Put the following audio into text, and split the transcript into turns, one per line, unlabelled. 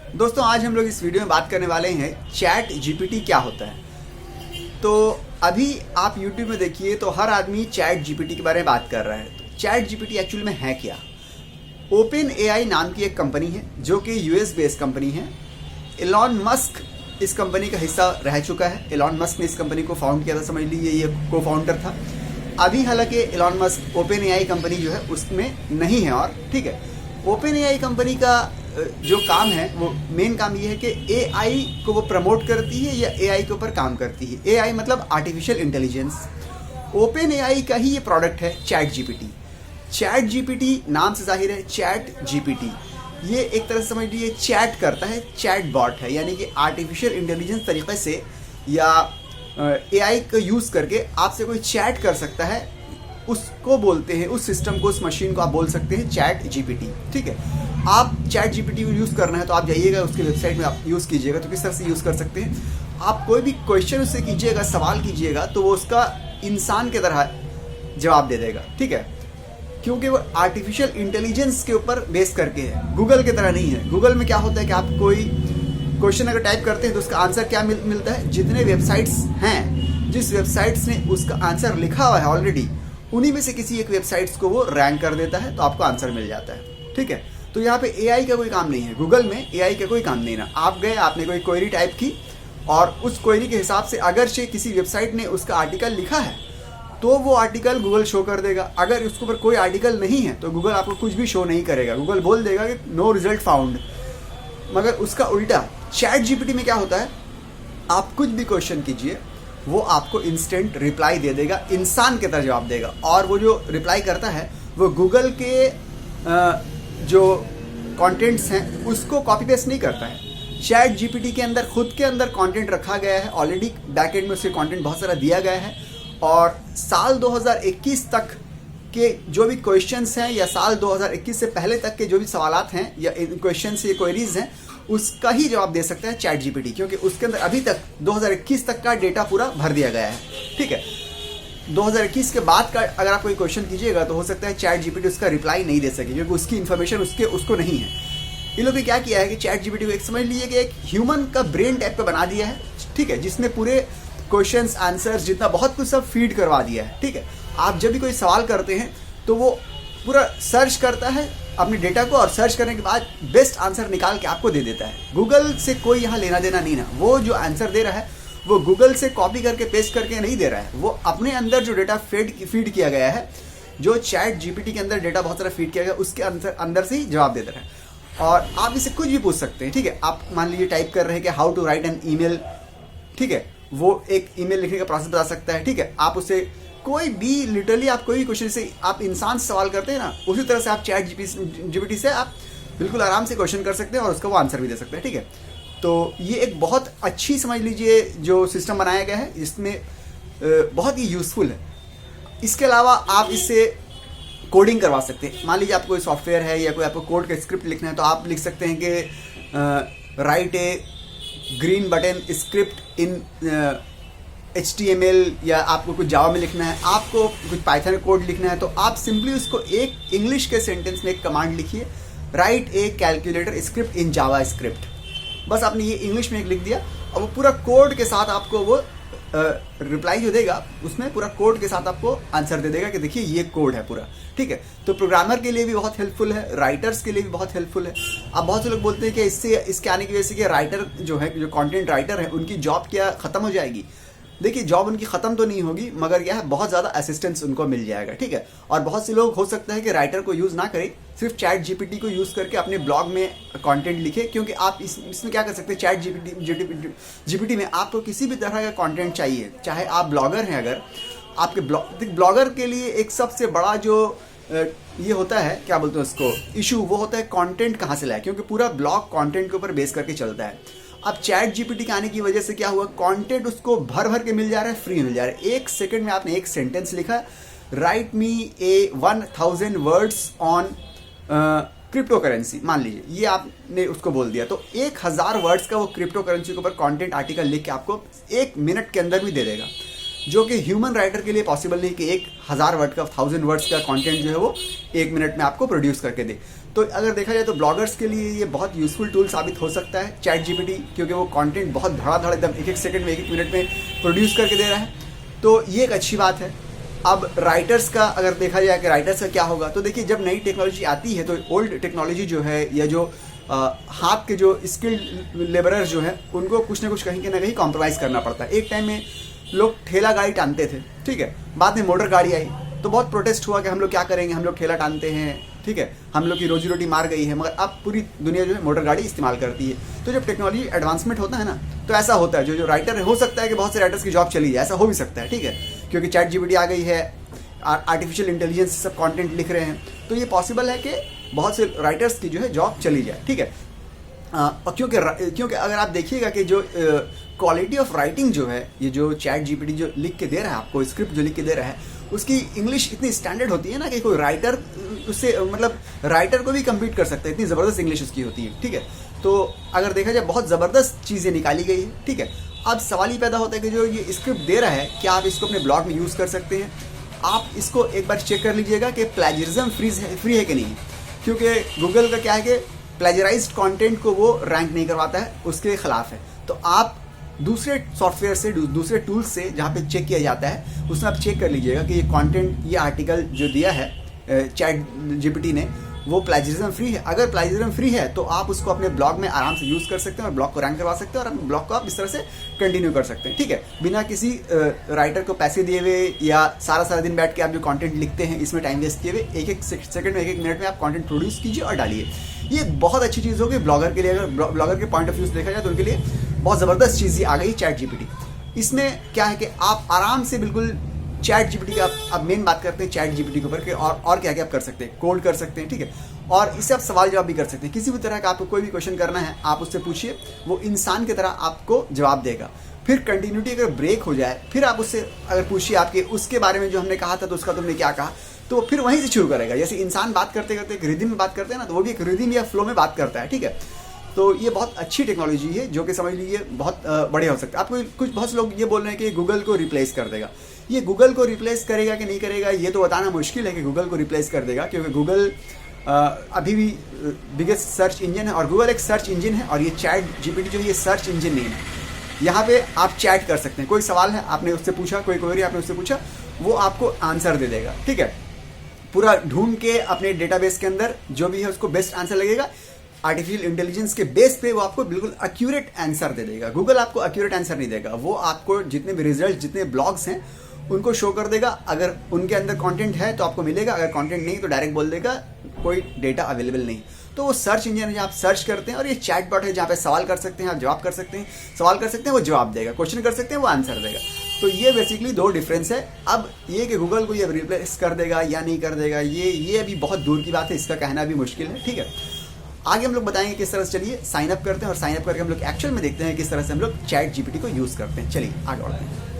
दोस्तों आज हम लोग इस वीडियो में बात करने वाले हैं चैट जीपीटी क्या होता है। तो अभी आप यूट्यूब में देखिए तो हर आदमी चैट जीपीटी के बारे में बात कर रहा है। तो चैट जीपीटी एक्चुअल में है क्या? ओपन एआई नाम की एक कंपनी है जो कि यूएस बेस्ड कंपनी है। एलॉन मस्क इस कंपनी का हिस्सा रह चुका है। एलॉन मस्क ने इस कंपनी को फाउंड किया था, समझ लीजिए ये को फाउंडर था। अभी हालांकि Elon Musk open AI company जो है उसमें नहीं है। और ठीक है, ओपन एआई कंपनी का जो काम है वो मेन काम ये है कि एआई को वो प्रमोट करती है या एआई के ऊपर काम करती है। एआई मतलब आर्टिफिशियल इंटेलिजेंस। ओपन एआई का ही ये प्रोडक्ट है चैट जीपीटी। चैट जीपीटी नाम से जाहिर है चैट जीपीटी ये एक तरह से समझ लीजिए चैट करता है, चैट बॉट है, यानी कि आर्टिफिशियल इंटेलिजेंस तरीके से या एआई का यूज़ करके आपसे कोई चैट कर सकता है, उसको बोलते हैं, उस सिस्टम को, उस मशीन को आप बोल सकते हैं चैट जीपीटी। ठीक है, आप चैट जीपीटी को यूज़ करना है तो आप जाइएगा उसके वेबसाइट में, आप यूज़ कीजिएगा। तो किस तरह से यूज़ कर सकते हैं, आप कोई भी क्वेश्चन उससे कीजिएगा, सवाल कीजिएगा तो वो उसका इंसान की तरह जवाब दे देगा। ठीक है, क्योंकि वो आर्टिफिशियल इंटेलिजेंस के ऊपर बेस करके है, गूगल की तरह नहीं है। गूगल में क्या होता है कि आप कोई क्वेश्चन अगर टाइप करते हैं तो उसका आंसर क्या मिलता है, जितने वेबसाइट्स हैं, जिस वेबसाइट्स ने उसका आंसर लिखा हुआ है ऑलरेडी, उन्हीं में से किसी एक वेबसाइट्स को वो रैंक कर देता है तो आपको आंसर मिल जाता है। ठीक है, तो यहाँ पे एआई का कोई काम नहीं है, गूगल में एआई का कोई काम नहीं ना। आप गए, आपने कोई क्वेरी टाइप की और उस क्वेरी के हिसाब से अगर से किसी वेबसाइट ने उसका आर्टिकल लिखा है तो वो आर्टिकल गूगल शो कर देगा। अगर उसके ऊपर कोई आर्टिकल नहीं है तो गूगल आपको कुछ भी शो नहीं करेगा, गूगल बोल देगा कि नो रिजल्ट फाउंड। मगर उसका उल्टा चैट जीपीटी में क्या होता है, आप कुछ भी क्वेश्चन कीजिए वो आपको इंस्टेंट रिप्लाई दे देगा, इंसान की तरह जवाब देगा। और वो जो रिप्लाई करता है वो गूगल के जो कंटेंट्स हैं उसको कॉपी पेस्ट नहीं करता है। चैट जीपीटी के अंदर खुद के अंदर कंटेंट रखा गया है, ऑलरेडी बैकएंड में उसके कंटेंट बहुत सारा दिया गया है। और साल 2021 तक के जो भी क्वेश्चंस हैं या साल 2021 से पहले तक के जो भी सवालात हैं या क्वेश्चंस या क्वेरीज हैं उसका ही जवाब दे सकता है चैट जीपीटी, क्योंकि उसके अंदर अभी तक 2021 तक का डेटा पूरा भर दिया गया है। ठीक है, 2021 के बाद का अगर आप कोई क्वेश्चन कीजिएगा तो हो सकता है चैट जीपीटी उसका रिप्लाई नहीं दे सके, क्योंकि उसकी इन्फॉर्मेशन उसको नहीं है। इन लोगों ने क्या किया है कि चैट जीपीटी को एक समझ लीजिए कि एक ह्यूमन का ब्रेन टाइप का बना दिया है। ठीक है, जिसने पूरे क्वेश्चंस, आंसर्स, जितना बहुत कुछ सब फीड करवा दिया है। ठीक है, आप जब भी कोई सवाल करते हैं तो वो पूरा सर्च करता है अपने डेटा को और सर्च करने के बाद बेस्ट आंसर निकाल के आपको दे देता है। गूगल से कोई यहाँ लेना देना नहीं ना। वो जो आंसर दे रहा है वो गूगल से कॉपी करके पेस्ट करके नहीं दे रहा है, वो अपने अंदर जो डेटा फीड किया गया है, जो चैट जीपीटी के अंदर डेटा बहुत सारा फीड किया गया उसके अंदर से ही जवाब दे रहा है। और आप इससे कुछ भी पूछ सकते हैं। ठीक है, आप मान लीजिए टाइप कर रहे हैं कि how to write an email. ठीक है, वो एक ईमेल लिखने का प्रोसेस बता सकता है। ठीक है, आप उससे कोई भी लिटरली आप कोई भी क्वेश्चन से आप इंसान से सवाल करते हैं ना, उसी तरह से आप चैट जीपीटी से आप बिल्कुल आराम से क्वेश्चन कर सकते हैं और उसका वो आंसर भी दे सकते हैं। ठीक है, तो ये एक बहुत अच्छी समझ लीजिए जो सिस्टम बनाया गया है, इसमें बहुत ही यूज़फुल है। इसके अलावा आप इससे कोडिंग करवा सकते हैं। मान लीजिए आपको कोई सॉफ्टवेयर है या कोई आपको कोड का स्क्रिप्ट लिखना है तो आप लिख सकते हैं कि right A green button script in HTML, या आपको कुछ जावा में लिखना है, आपको कुछ पाइथन कोड लिखना है तो आप सिंपली उसको एक इंग्लिश के सेंटेंस में एक कमांड लिखिए, right A calculator script in Java script. बस आपने ये इंग्लिश में एक लिख दिया और वो पूरा कोड के साथ आपको वो रिप्लाई जो देगा उसमें पूरा कोड के साथ आपको आंसर दे देगा कि देखिए ये कोड है पूरा। ठीक है, तो प्रोग्रामर के लिए भी बहुत हेल्पफुल है, राइटर्स के लिए भी बहुत हेल्पफुल है। अब बहुत से लोग बोलते हैं कि इसके आने की वजह से कि राइटर जो है, जो कंटेंट राइटर है, उनकी जॉब क्या खत्म हो जाएगी। देखिए, जॉब उनकी खत्म तो नहीं होगी, मगर यह बहुत ज़्यादा असिस्टेंस उनको मिल जाएगा। ठीक है, और बहुत से लोग हो सकता है कि राइटर को यूज़ ना करें, सिर्फ चैट जीपीटी को यूज़ करके अपने ब्लॉग में कंटेंट लिखे। क्योंकि आप इसमें क्या कर सकते हैं, चैट जीपीटी में आपको किसी भी तरह का कंटेंट चाहिए, चाहे आप ब्लॉगर हैं, अगर आपके ब्लॉगर के लिए एक सबसे बड़ा जो ये होता है, क्या बोलते हैं उसको, इशू, वो होता है कंटेंट कहाँ से लाए, क्योंकि पूरा ब्लॉग कंटेंट के ऊपर बेस करके चलता है। अब चैट जीपीटी के आने की वजह से क्या हुआ, कंटेंट उसको भर भर के मिल जा रहा है, फ्री मिल जा रहा है। एक सेकंड में आपने एक सेंटेंस लिखा, right me A 1000 words on crypto currency, मान लीजिए ये आपने उसको बोल दिया तो 1000 वर्ड्स का वो क्रिप्टो करेंसी के ऊपर कंटेंट आर्टिकल लिख के आपको 1 मिनट के अंदर भी दे देगा। जो कि ह्यूमन राइटर के लिए पॉसिबल नहीं कि 1000 वर्ड का 1000 वर्ड्स का कंटेंट जो है वो 1 मिनट में आपको प्रोड्यूस करके दे। तो अगर देखा जाए तो ब्लॉगर्स के लिए ये बहुत यूजफुल टूल साबित हो सकता है चैट जीपीटी, क्योंकि वो कंटेंट बहुत धड़ाधड़ एकदम 1-1 सेकंड में 1-1 मिनट में प्रोड्यूस करके दे रहा है। तो ये एक अच्छी बात है। अब राइटर्स का अगर देखा जाए कि राइटर्स का क्या होगा, तो देखिए जब नई टेक्नोलॉजी आती है तो ओल्ड टेक्नोलॉजी जो है या जो हाथ के जो स्किल्ड लेबरर्स जो है उनको कुछ ना कुछ कहीं ना कहीं कॉम्प्रोमाइज़ करना पड़ता है। एक टाइम में लोग ठेला गाड़ी टानते थे, ठीक है, बाद में मोटर गाड़ी आई तो बहुत प्रोटेस्ट हुआ कि हम लोग क्या करेंगे, हम लोग ठेला टानते हैं, ठीक है, हम लोग की रोजी रोटी मार गई है, मगर अब पूरी दुनिया जो है मोटर गाड़ी इस्तेमाल करती है। तो जब टेक्नोलॉजी एडवांसमेंट होता है ना, तो ऐसा होता है जो राइटर है, हो सकता है कि बहुत से राइटर्स की जॉब चली जाए, ऐसा हो भी सकता है, ठीक है, क्योंकि चैट जीपीटी आ गई है, आर्टिफिशियल इंटेलिजेंस सब कंटेंट लिख रहे हैं, तो ये पॉसिबल है कि बहुत से राइटर्स की जो है जॉब चली जाए, ठीक है। और क्योंकि अगर आप देखिएगा कि जो क्वालिटी ऑफ राइटिंग जो है, ये जो चैट जीपीटी जो लिख के दे रहा है आपको, स्क्रिप्ट जो लिख के दे रहा है, उसकी इंग्लिश इतनी स्टैंडर्ड होती है ना कि कोई राइटर उससे मतलब राइटर को भी कम्पीट कर सकता है, इतनी ज़बरदस्त इंग्लिश उसकी होती है, ठीक है। तो अगर देखा जाए बहुत ज़बरदस्त चीज़ें निकाली गई है, ठीक है। अब सवाल ही पैदा होता है कि जो ये स्क्रिप्ट दे रहा है, क्या आप इसको अपने ब्लॉग में यूज़ कर सकते हैं? आप इसको एक बार चेक कर लीजिएगा कि प्लेजरिज्म फ्री है कि नहीं, क्योंकि गूगल का क्या है कि प्लेजराइज्ड कंटेंट को वो रैंक नहीं करवाता है, उसके खिलाफ है। तो आप दूसरे सॉफ्टवेयर से, दूसरे टूल्स से जहाँ पे चेक किया जाता है, उसमें आप चेक कर लीजिएगा कि ये कंटेंट, ये आर्टिकल जो दिया है चैट जीपीटी ने, वो प्लेजरिज्म फ्री है। अगर प्लेजरिज्म फ्री है तो आप उसको अपने ब्लॉग में आराम से यूज़ कर सकते हैं और ब्लॉग को रैंक करवा सकते हैं और अपने ब्लॉग को आप इस तरह से कंटिन्यू कर सकते हैं, ठीक है, बिना किसी राइटर को पैसे दिए हुए या सारा दिन बैठ के आप जो कंटेंट लिखते हैं इसमें टाइम वेस्ट किए हुए। 1-1 सेकंड में 1-1 मिनट में आप कंटेंट प्रोड्यूस कीजिए और डालिए। ये बहुत अच्छी चीज़ होगी ब्लॉगर के लिए। अगर ब्लॉगर के पॉइंट ऑफ व्यू से देखा जाए तो उनके लिए बहुत ज़बरदस्त चीज़ आ गई चैट जीपीटी। इसमें क्या है कि आप आराम से बिल्कुल चैट जीपीटी का, अब मेन बात करते हैं चैट जीपीटी के ऊपर कि और क्या क्या आप कर सकते हैं, कोड कर सकते हैं, ठीक है, और इससे आप सवाल जवाब भी कर सकते हैं। किसी भी तरह का आपको कोई भी क्वेश्चन करना है आप उससे पूछिए, वो इंसान की तरह आपको जवाब देगा। फिर कंटिन्यूटी अगर ब्रेक हो जाए, फिर आप उससे अगर पूछिए आपके उसके बारे में जो हमने कहा था तो उसका तुमने क्या कहा, तो फिर वहीं से शुरू करेगा। जैसे इंसान बात करते करते एक रिदम में बात करते हैं ना, तो वो भी एक रिदम या फ्लो में बात करता है, ठीक है। तो ये बहुत अच्छी टेक्नोलॉजी है जो कि समझ लीजिए बहुत बढ़िया हो सकता है। आपको कुछ बहुत से लोग ये बोल रहे हैं कि गूगल को रिप्लेस कर देगा। ये गूगल को रिप्लेस करेगा कि नहीं करेगा ये तो बताना मुश्किल है कि गूगल को रिप्लेस कर देगा, क्योंकि गूगल अभी भी बिगेस्ट सर्च इंजन है और गूगल एक सर्च इंजन है, और ये चैट जीपीटी जो है ये सर्च इंजन नहीं है। यहाँ पे आप चैट कर सकते हैं, कोई सवाल है आपने उससे पूछा, कोई क्वेरी आपने उससे पूछा, वो आपको आंसर दे देगा, ठीक है। पूरा ढूंढ के अपने डेटाबेस के अंदर जो भी है उसको बेस्ट आंसर लगेगा, आर्टिफिशियल इंटेलिजेंस के बेस पे वो आपको बिल्कुल एक्यूरेट आंसर दे देगा। गूगल आपको एक्यूरेट आंसर नहीं देगा, वो आपको जितने भी रिजल्ट, जितने ब्लॉग्स हैं उनको शो कर देगा। अगर उनके अंदर कंटेंट है तो आपको मिलेगा, अगर कंटेंट नहीं तो डायरेक्ट बोल देगा कोई डेटा अवेलेबल नहीं। तो वो सर्च इंजन है जहाँ आप सर्च करते हैं, और ये चैट बॉट है जहाँ पे सवाल कर सकते हैं, आप जवाब कर सकते हैं, सवाल कर सकते हैं वो जवाब देगा, क्वेश्चन कर सकते हैं वो आंसर देगा। तो ये बेसिकली 2 डिफरेंस है। अब ये कि गूगल को ये रिप्लेस कर देगा या नहीं कर देगा, ये अभी बहुत दूर की बात है, इसका कहना भी मुश्किल है, ठीक है। आगे हम लोग बताएंगे किस तरह से। चलिए साइन अप करते हैं और साइन अप करके हम लोग एक्चुअल में देखते हैं किस तरह से हम लोग चैट जीपीटी को यूज़ करते हैं। चलिए आगे बढ़ते हैं।